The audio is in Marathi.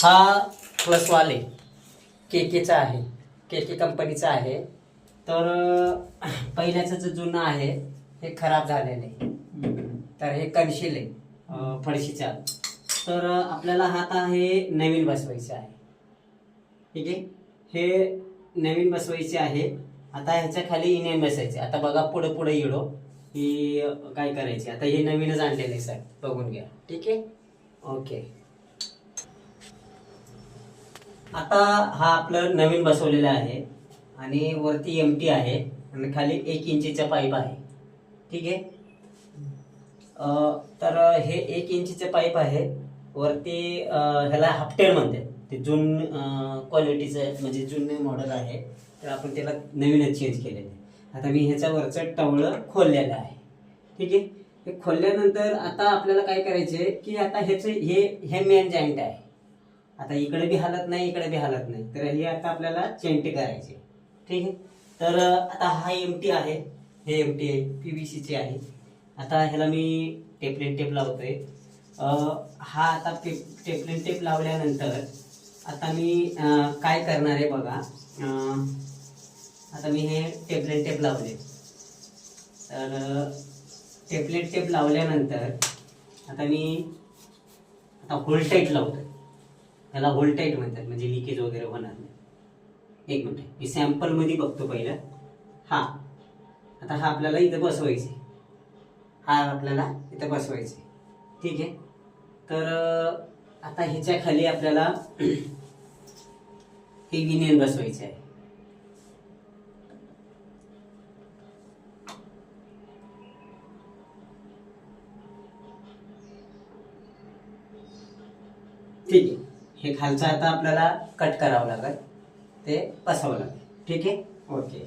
हा प्लसवाले केकेचा आहे, केके कंपनीचा आहे. तर पहिल्याचं जे जुनं आहे हे खराब झालेलं आहे. तर हे कणशील आहे फळशीचा. तर आपल्याला हा आता हे नवीन बसवायचं आहे. ठीक आहे, हे नवीन बसवायचे आहे. आता ह्याच्या खाली इनेन बसायचे. आता बघा पुढे पुढे येडो की काय करायचे. आता हे नवीनच आणलेलं आहे सर, बघून घ्या. ठीक आहे, ओके. आता हा आपलं नवीन बसवलेलं आहे आणि वरती एमटी आहे आणि खाली 1 इंचीचा पाईप आहे. ठीक आहे, तर हे 1 इंचीचे पाईप आहे. वरती ह्याला हाफटेड म्हणतात. ते जुन क्वालिटीचं म्हणजे जुने मॉडेल आहे. तर आपण त्याला नवीनच चेंज केलेलं आहे. आता मी ह्याच्या वरचं टवळं खोललेलं आहे. ठीक आहे, हे खोलल्यानंतर आता आपल्याला काय करायचे की आता ह्याचं हे मेन जॉईंट आहे. आता इकडे बी हालत नाही, इकडे बी हालत नाही. तर हे आता आपल्याला चेंटी करायचे. ठीक आहे, तर आता हा एमटी आहे, हे एमटी आहे, पीव्हीसीचे आहे. आता ह्याला मी टेपलेट टेप लावतोय. हा आता टेपलेट टेप लावल्यानंतर आता मी काय करणार आहे बघा. आता मी हे टेपलेट टेप लावले. तर टेपलेट टेप लावल्यानंतर आता मी होल टाईट लावतोय. त्याला होल टाईट म्हणतात, म्हणजे लिकेज वगैरे होणार नाही. 1 मिनिट, मी सॅम्पल मध्ये बघतो पहिलं. हा आता हा आपल्याला इथं बसवायचे. हा आपल्याला इथं बसवायचे. ठीक आहे, तर आता ह्याच्या खाली आपल्याला हे विनेन बसवायचे आहे. ठीक आहे, हे खालचं आता आपल्याला कट करावं लागेल, ते बसवावं लागेल. ठीक आहे, ओके.